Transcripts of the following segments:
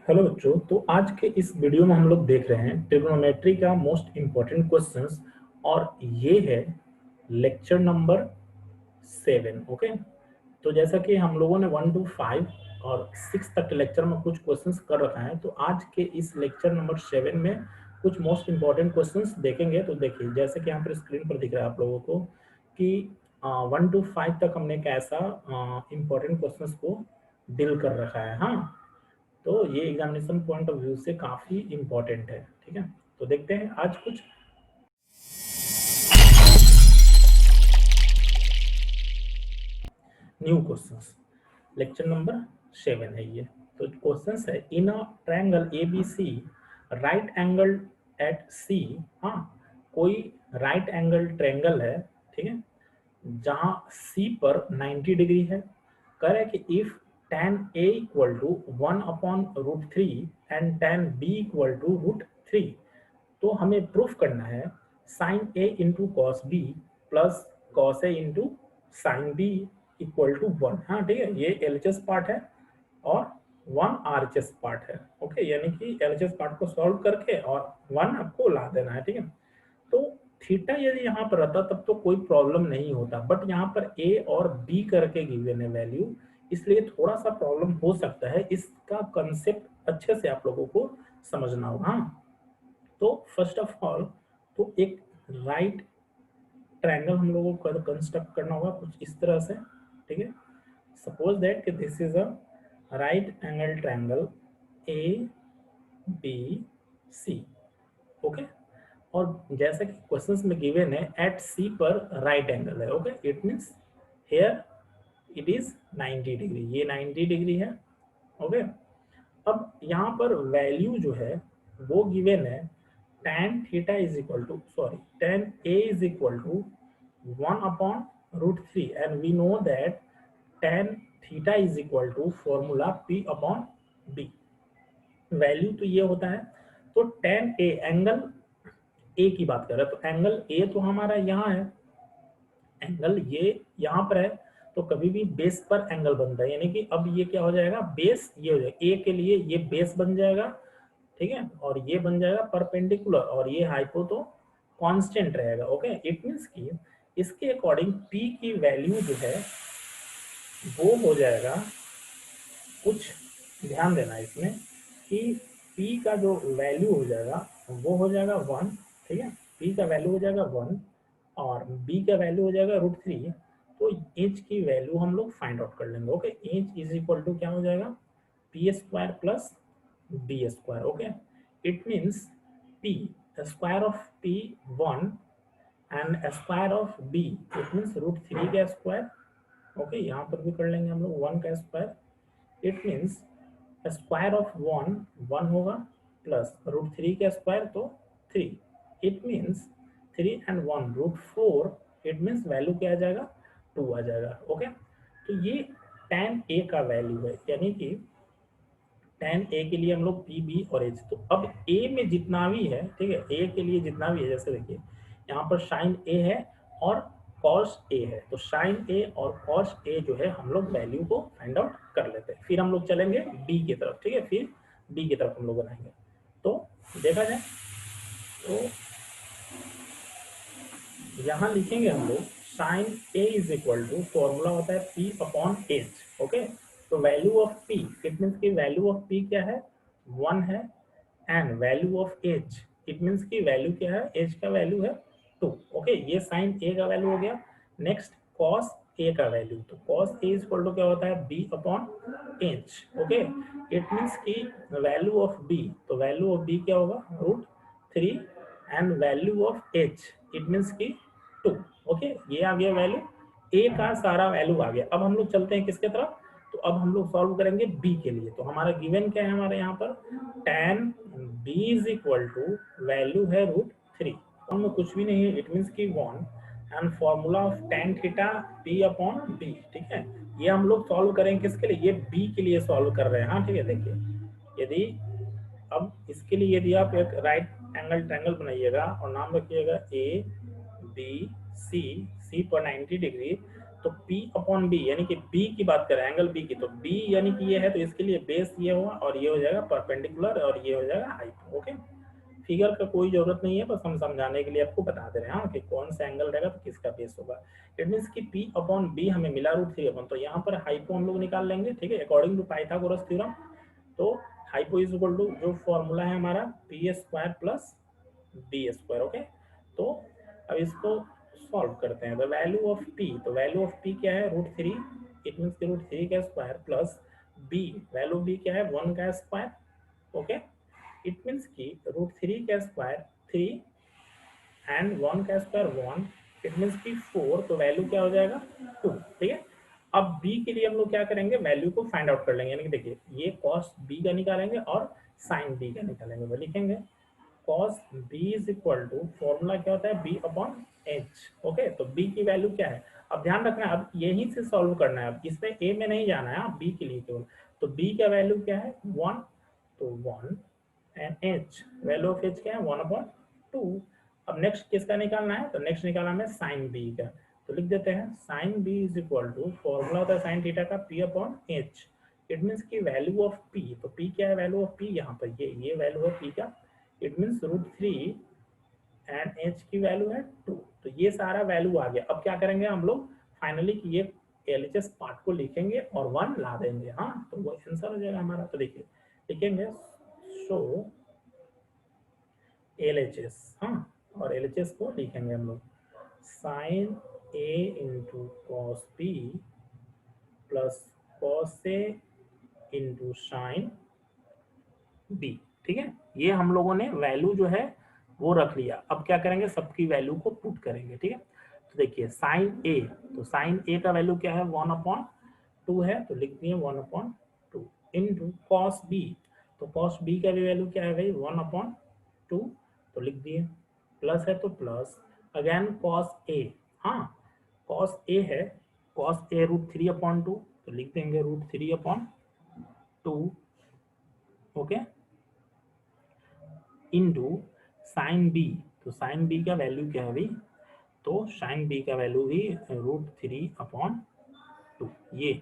Hello बच्चों। तो आज के इस वीडियो में हम लोग देख रहे हैं ट्रिग्नोमेट्री का मोस्ट इम्पोर्टेंट क्वेश्चंस और ये है लेक्चर नंबर 7। ओके, तो जैसा कि हम लोगों ने 1 to 5 और 6 तक के लेक्चर में कुछ क्वेश्चंस कर रखा है, तो आज के इस लेक्चर नंबर 7 में कुछ मोस्ट इम्पोर्टेंट क्वेश्चंस देखेंगे। तो देखिए, जैसे कि यहाँ पर स्क्रीन पर दिख रहा है आप लोगों को कि 1 to 5 तक हमने कैसा इम्पोर्टेंट क्वेश्चंस को डील कर रखा है। हाँ, तो ये एग्जामिनेशन पॉइंट ऑफ व्यू से काफी इंपॉर्टेंट है। ठीक है, तो देखते हैं आज कुछ न्यू क्वेश्चंस। लेक्चर नंबर 7 है ये। तो क्वेश्चंस है, in a triangle ABC right angle at C। हाँ, कोई राइट एंगल ट्रायंगल है, ठीक है, जहां C पर 90 डिग्री है। कह रहा है कि if tan A equal to 1/√3 and tan B equal to √3, तो हमें प्रूफ करना है sin A into cos b plus cos a into sine b equal to 1। हाँ ठीक है, ये एलएचएस पार्ट है और 1 आरएचएस पार्ट है। ओके, यानी कि एलएचएस पार्ट को सॉल्व करके और 1 आपको ला देना है। ठीक है, तो थीटा यदि यहाँ पर रहता तब तो कोई प्रॉब्लम नहीं होता, बट यहाँ पर ए और बी करके गिवन है वैल्यू, इसलिए थोड़ा सा प्रॉब्लम हो सकता है। इसका कंसेप्ट अच्छे से आप लोगों को समझना होगा। हाँ, तो फर्स्ट ऑफ ऑल तो एक राइट ट्रायंगल हम लोगों को कंस्ट्रक्ट करना होगा कुछ इस तरह से। ठीक है, सपोज दैट कि this is a right angle triangle A B C. Okay, और जैसा कि क्वेश्चंस में गिवन है एट सी पर राइट एंगल है। Okay, it means here it is 90 degree, ये 90 डिग्री है। ओके, अब यहाँ पर वैल्यू जो है वो गिवन है tan theta is equal to tan A is equal to 1/√3 and we know that tan theta is equal to formula P/B। Value तो ये होता है, तो tan A एंगल ए की बात कर रहे हैं, तो एंगल ए तो हमारा यहाँ है, एंगल ये यहाँ पर है, तो कभी भी बेस पर एंगल बनता है। यानी कि अब ये क्या हो जाएगा, बेस ये हो जाएगा, ए के लिए ये बेस बन जाएगा। ठीक है, और ये बन जाएगा परपेंडिकुलर और ये हाइपो तो कांस्टेंट रहेगा। ओके, इट मींस कि इसके अकॉर्डिंग पी की वैल्यू जो है वो हो जाएगा, कुछ ध्यान देना इसमें कि P का जो वैल्यू हो जाएगा वो हो जाएगा 1। ठीक है, P का वैल्यू हो जाएगा 1 और B का वैल्यू हो जाएगा √3। तो एच की वैल्यू हम लोग फाइंड आउट कर लेंगे। Okay, H is equal to क्या हो जाएगा, P² plus B²। Okay, it means P square of P 1 and square of B it means √3 का स्क्वायर। ओके, यहाँ पर भी कर लेंगे हम लोग 1 का square. It means square of 1 1 होगा प्लस √3 का स्क्वायर तो 3। It means 3 and 1 √4। It means value क्या आ जाएगा, 2 आ जाएगा। ओके, तो ये tan A का वैल्यू है, यानी कि tan A के लिए हम लोग P B और H, तो अब A में जितना भी है, ठीक है, A के लिए जितना भी है, जैसे देखिए यहाँ पर sin A है और cos A है, तो sin A और cos A जो है हम लोग वैल्यू को फाइंड आउट कर लेते हैं। फिर हम लोग चलेंगे B की तरफ। ठीक है, फिर B की तरफ हम लोग बनाएंगे। तो देखा जाए तो यहाँ लिखेंगे हम लोग sin A is equal to formula होता है P/H। ओके, तो value of P it means की वैल्यू ऑफ P क्या है, 1 है, and value of H it means की वैल्यू क्या है, H का वैल्यू है 2। ओके, ये sin A का वैल्यू हो गया। नेक्स्ट cos A का वैल्यू, तो cos A is equal to क्या होता है, B/H। ओके, इट मीन्स की वैल्यू ऑफ B, तो वैल्यू ऑफ B क्या होगा, √3 and value of H it means की 2। ओके, ये आ गया वैल्यू, ए का सारा वैल्यू आ गया। अब हम लोग चलते हैं किसके तरफ, तो अब हम लोग सॉल्व करेंगे बी के लिए। तो हमारा गिवन क्या है हमारे यहाँ पर, tan b is equal to value है √3, में कुछ भी नहीं है, इट मीन्स की 1 and formula of tan theta P/B। ठीक है, ये हम लोग सॉल्व करेंगे किसके लिए, ये बी के लिए सॉल्व कर रहे हैं। हाँ ठीक है, देखिए यदि अब इसके लिए यदि आप एक राइट एंगल ट्रायंगल बनाइएगा और नाम रखिएगा A B C, C पर 90 डिग्री, तो P अपॉन बी यानी कि B की बात करें, एंगल B की, तो B यानी कि ये है, तो इसके लिए बेस ये हुआ और ये हो जाएगा परपेंडिकुलर और ये हो जाएगा हाइपो। ओके, फिगर का कोई जरूरत नहीं है, बस हम समझाने के लिए आपको बता दे रहे हैं कि कौन सा एंगल रहेगा तो किसका बेस होगा। इट मीन्स कि P अपॉन बी हमें मिला √3 अपन, तो यहाँ पर हाइपो हम लोग निकाल लेंगे। ठीक है, अकॉर्डिंग टू पाइथागोरस थ्योरम। तो हाइपो इज इक्वल टू, जो फॉर्मूला है हमारा, P square plus B square. Okay, तो अब इसको सॉल्व करते हैं। द वैल्यू ऑफ पी, तो वैल्यू ऑफ पी क्या है, √3, इट मीन्स कि √3 का square plus B, value B क्या है, 1 का स्क्वायर। ओके, इट मीन्स कि √3 का स्क्वायर 3 एंड 1 का स्क्वायर 1, इट मीन्स कि 4, तो वैल्यू क्या हो जाएगा 2। ठीक है, अब b के लिए हम लोग क्या करेंगे, वैल्यू को फाइंड आउट कर लेंगे। यानी कि देखिए, ये cos b का निकालेंगे और sin b का निकालेंगे। वो लिखेंगे cos b is equal to, formula क्या होता है, b अपॉन h। ओके, तो b की वैल्यू क्या है, अब ध्यान रखना है, अब यहीं से सॉल्व करना है, अब इसमें a में नहीं जाना है, b के लिए केवल। तो b का वैल्यू क्या है 1, तो 1 and h, value of h क्या है 1/2। अब नेक्स्ट किसका निकालना है, तो नेक्स्ट निकालना है साइन बी का। तो लिख देते हैं sine B is equal to, formula होता है साइन थीटा का p upon h। It means की वैल्यू ऑफ p, तो p क्या है, वैल्यू ऑफ p यहाँ पर ये वैल्यू है p का, इट मीन्स √3 एंड h की वैल्यू है 2। तो ये सारा वैल्यू आ गया। अब क्या करेंगे हम लोग फाइनली कि ये LHS पार्ट को लिखेंगे और 1 ला देंगे। हाँ, तो वो आंसर हो जाएगा हमारा। तो देखिए लिखेंगे सो LHS, हाँ, और LHS को लिखेंगे हम लोग sine A into cos B plus cos A into sine B। ठीक है, ये हम लोगों ने वैल्यू जो है वो रख लिया। अब क्या करेंगे, सबकी वैल्यू को पुट करेंगे। ठीक है, तो देखिए साइन A, तो साइन A का वैल्यू क्या है 1/2 है, तो लिख दिए 1/2 इंटू कॉस B, तो कॉस B का भी वैल्यू क्या है भाई 1/2, तो लिख दिए, प्लस है तो प्लस, अगेन कॉस A, हाँ कॉस A है, कॉस A √3/2, तो लिख देंगे √3/2। ओके, इंटू साइन बी, तो साइन बी का वैल्यू क्या है भाई, तो साइन बी का वैल्यू भी √3/2 ये।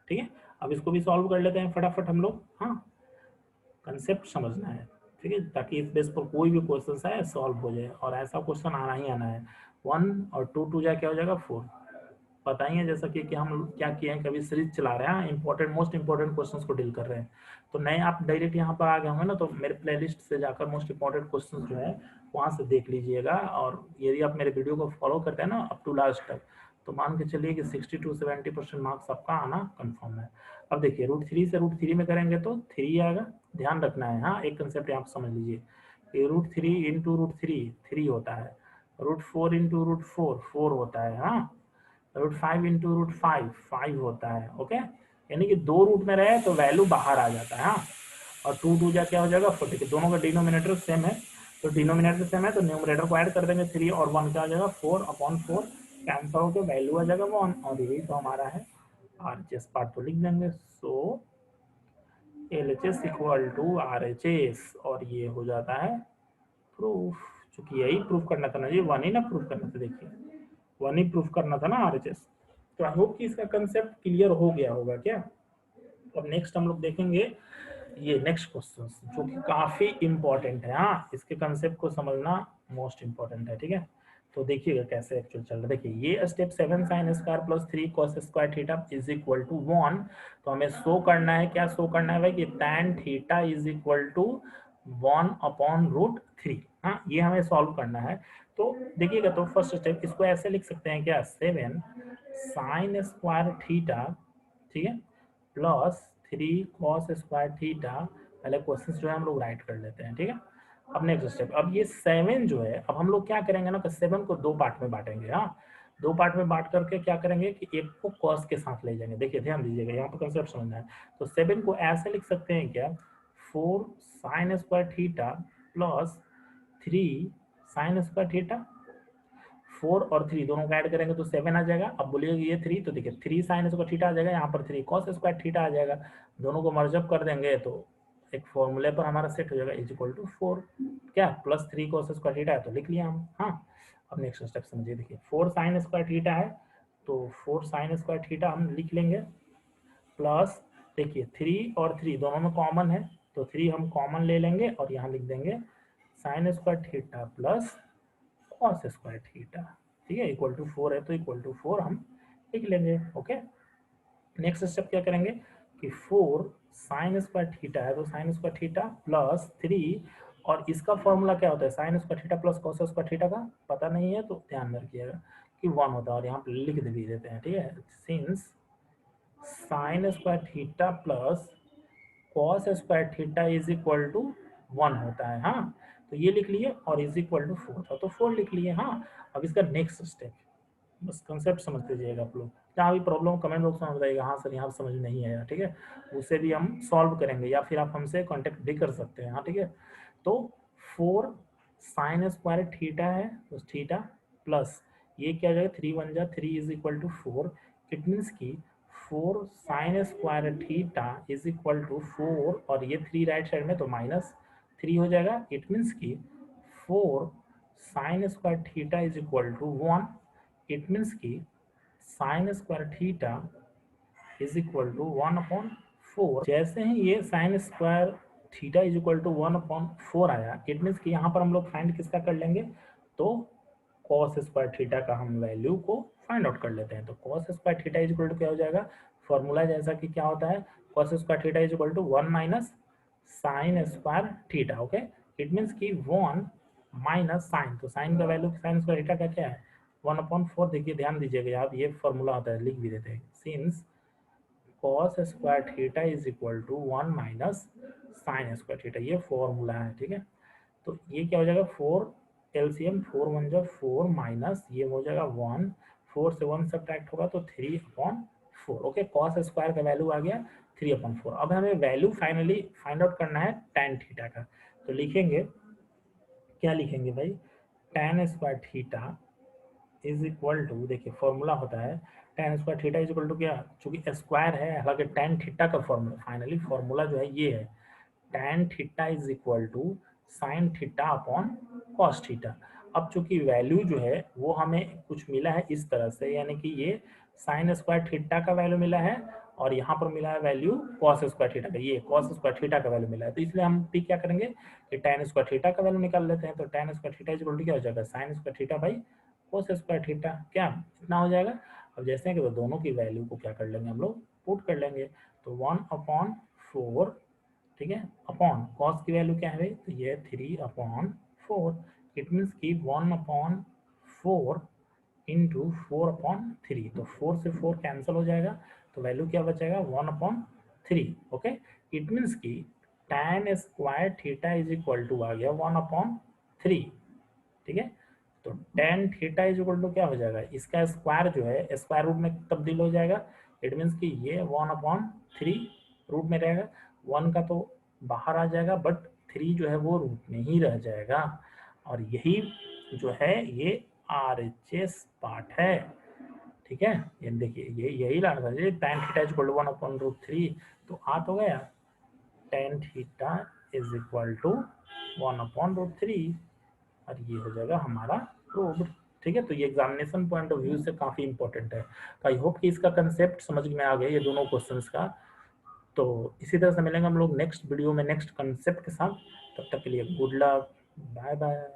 ठीक है, अब इसको भी सॉल्व कर लेते हैं फटाफट हम लोग। हाँ, कंसेप्ट समझना है, ठीक है, ताकि इस बेस पर कोई भी क्वेश्चन है सॉल्व हो जाए, और ऐसा क्वेश्चन आना ही आना है। 1 और 2 2 जा क्या हो जाएगा 4। पता ही है जैसा कि हम क्या किए हैं, कभी सीरीज चला रहे हैं, इंपॉर्टेंट मोस्ट इंपॉर्टेंट क्वेश्चंस को डील कर रहे हैं। तो नए आप डायरेक्ट यहाँ पर आ गए होंगे ना, तो मेरे प्लेलिस्ट से जाकर मोस्ट इंपॉर्टेंट क्वेश्चंस जो है वहाँ से देख लीजिएगा। और यदि आप मेरे वीडियो को फॉलो करते हैं ना अप टू लास्ट तक, तो मान के चलिए कि 60 to 70% मार्क्स आपका आना कन्फर्म है। अब देखिए √3 से √3 में करेंगे तो 3 आएगा। ध्यान रखना है, हाँ, एक कंसेप्ट यहाँ समझ लीजिए कि √3 इंटू √3 3 होता है, √4 इंटू √4 4 होता है, हाँ, √5 इंटू √5 5 होता है। ओके, यानी कि 2 रूट में रहे तो वैल्यू बाहर आ जाता है। हाँ, और 2 2 जा क्या हो जाएगा 4, देखिए दोनों का डिनोमिनेटर सेम है, तो डिनोमिनेटर सेम है तो न्यूमरेटर को ऐड कर देंगे 3 और 1 क्या हो जाएगा 4/4, कैंसिल होकर वैल्यू आ जाएगा 1, और यही तो हमारा है RHS पार्ट, तो लिख देंगे सो LHS इक्वल टू RHS, और ये हो जाता है प्रूफ। चूंकि यही प्रूफ करना था ना जी, 1 ही ना प्रूफ करना था, देखिए 1 ही प्रूफ करना था ना RHS। तो आई होप कि इसका कंसेप्ट क्लियर हो गया होगा क्या। अब नेक्स्ट हम लोग देखेंगे ये नेक्स्ट क्वेश्चन जो कि काफी इंपॉर्टेंट है। हाँ, इसके कंसेप्ट को समझना मोस्ट इंपॉर्टेंट है। ठीक है, तो देखिएगा कैसे एक्चुअल चल रहा है। देखिए ये step 7 sine square plus 3 cos square theta is equal to 1, तो हमें शो करना है, क्या शो करना है भाई, कि tan theta is equal to 1/√3। हाँ, ये हमें सॉल्व करना है। तो देखिएगा, तो फर्स्ट स्टेप इसको ऐसे लिख सकते हैं क्या, 7 साइन स्क्वायर थीटा, ठीक है, प्लस 3 कॉस स्क्वायर थीटा। पहले क्वेश्चन जो है हम लोग राइट कर लेते हैं। ठीक है, अब नेक्स्ट स्टेप, अब ये 7 जो है, अब हम लोग क्या करेंगे ना, 7 को 2 पार्ट में बांटेंगे। हाँ, 2 पार्ट में बांट करके क्या करेंगे कि एक को कॉस के साथ ले जाएंगे। देखिए ध्यान दीजिएगा, यहाँ पर कंसेप्ट समझना है। तो 7 को ऐसे लिख सकते हैं क्या, 4 sine square theta plus 3 sign square theta, 4 और 3 दोनों का ऐड करेंगे तो 7 आ जाएगा। अब बोलिएगा ये 3, तो देखिए 3 साइन स्क्वायर थीटा आ जाएगा, यहाँ पर 3 कॉस स्क्वायर थीटा आ जाएगा। दोनों को मर्जअप कर देंगे तो एक फॉर्मूले पर हमारा सेट हो जाएगा इज इक्वल टू 4, क्या, प्लस 3 कॉस स्क्वायर थीटा है, तो लिख लिया हम। हाँ, अब नेक्स्ट स्टेप समझिए, देखिए 4 साइन स्क्वायर थीटा है तो 4 साइन स्क्वायर थीटा हम लिख लेंगे, प्लस देखिए 3 और 3 दोनों में कॉमन है, तो 3 हम कॉमन ले लेंगे और यहाँ लिख देंगे sign square theta plus cos square theta, ठीक है, इक्वल टू 4 है तो इक्वल टू 4 हम लिख लेंगे। ओके, नेक्स्ट स्टेप क्या करेंगे कि 4 साइन स्क्वायर थीटा है तो साइन स्क्वायर थीटा प्लस 3, और इसका फॉर्मूला क्या होता है sign square theta plus cos square theta का पता नहीं है तो ध्यान में रखिएगा कि 1 होता है, और यहाँ पे लिख भी देते हैं, ठीक है, since sine square theta plus cos square theta is equal to 1 होता है। हाँ, तो ये लिख लिए और इज इक्वल टू 4 था तो 4 लिख लिए। हाँ, अब इसका नेक्स्ट स्टेप, बस कंसेप्ट समझ लीजिएगा आप लोग, जहाँ भी प्रॉब्लम कमेंट बॉक्स में बताइएगा, हाँ सर यहाँ समझ नहीं आया, ठीक है, उसे भी हम सॉल्व करेंगे या फिर आप हमसे कांटेक्ट भी कर सकते हैं। हाँ ठीक है, तो 4 साइन स्क्वायर थीटा है तो थीटा प्लस ये क्या हो जाएगा 3 1 जा 3 is equal to 4, it means की 4 sine square theta is equal to 4, और ये 3 राइट साइड में तो -3 हो जाएगा, इट मीन्स की 4 sine square theta is equal to 1, it means की sine square theta is equal to 1/4। जैसे ही ये sine square theta is equal to 1/4 आया, इट मीन्स कि यहाँ पर हम लोग फाइंड किसका कर लेंगे, तो कॉस स्क्वायर थीटा का हम वैल्यू को फाइंड आउट कर लेते हैं। तो cos square theta is equal to क्या हो जाएगा, फॉर्मूला जैसा कि क्या होता है, cos square theta is equal to 1 minus sine square theta. Okay, it means कि 1 माइनस साइन, तो साइन का वैल्यू साइन स्क्वायर थीटा का क्या है 1/4। देखिए ध्यान दीजिएगा, आप ये फॉर्मूला होता है, लिख भी देते हैं, since cos square theta is equal to 1 minus sine square theta, ये फॉर्मूला है, ठीक है। तो ये क्या हो जाएगा 4 एलसीएम 4 1 जा 4 माइनस ये हो जाएगा 1, 4 से 1 सब्ट्रैक्ट होगा तो 3/4। ओके, cos स्क्वायर का वैल्यू आ गया 3/4। अब हमें वैल्यू फाइनली फाइंड आउट करना है tan थीटा का, तो लिखेंगे, क्या लिखेंगे भाई, tan square theta is equal to, देखिए फॉर्मूला होता है tan square theta is equal to क्या, चूंकि स्क्वायर है, हालांकि tan थीटा का फॉर्मूला फाइनली फॉर्मूला जो है ये है, tan theta is equal to sine theta upon cos theta. अब चूंकि वैल्यू जो है वो हमें कुछ मिला है इस तरह से, यानी कि ये साइन स्क्वायर थीटा का वैल्यू मिला है और यहाँ पर मिला है वैल्यू कॉस स्क्वायर थीटा का, ये कॉस स्क्वायर थीटा का वैल्यू मिला है, तो इसलिए हम भी क्या करेंगे कि tan स्क्वायर थीटा का वैल्यू निकाल लेते हैं। तो tan square theta is equal to क्या हो जाएगा, sine square theta by cos square theta, क्या इतना हो जाएगा। अब जैसे कि तो दोनों की वैल्यू को क्या कर लेंगे हम लोग, पुट कर लेंगे, तो 1/4, ठीक है, अपॉन कॉस की वैल्यू क्या है भाई, तो ये 3/4, इट मीन्स की 1/4 इंटू 4/3, तो 4 से 4 कैंसिल हो जाएगा, तो वैल्यू क्या बचेगा 1/3। ओके, इट मीन्स की tan square theta is equal to आ गया 1/3, ठीक है। तो tan theta is equal to क्या हो जाएगा, इसका स्क्वायर जो है स्क्वायर रूट में तब्दील हो जाएगा, इट मीन्स कि ये 1/3 रूट में रहेगा, 1 का तो बाहर आ जाएगा बट 3 जो है वो रूट में ही रह जाएगा, और यही जो है ये RHS पार्ट है, ठीक है। ये देखिए ये यही लाना था, ये tan theta is equal to 1/3, तो आ तो गया tan theta is equal to 1/3, और ये हो जाएगा हमारा प्रूव्ड, ठीक है। तो ये एग्जामिनेशन पॉइंट ऑफ व्यू से काफी इंपॉर्टेंट है, तो आई होप कि इसका कंसेप्ट समझ में आ गया ये दोनों क्वेश्चंस का। तो इसी तरह से मिलेंगे हम लोग नेक्स्ट वीडियो में नेक्स्ट कंसेप्ट के साथ, तब तक के लिए गुड लक, बाय बाय।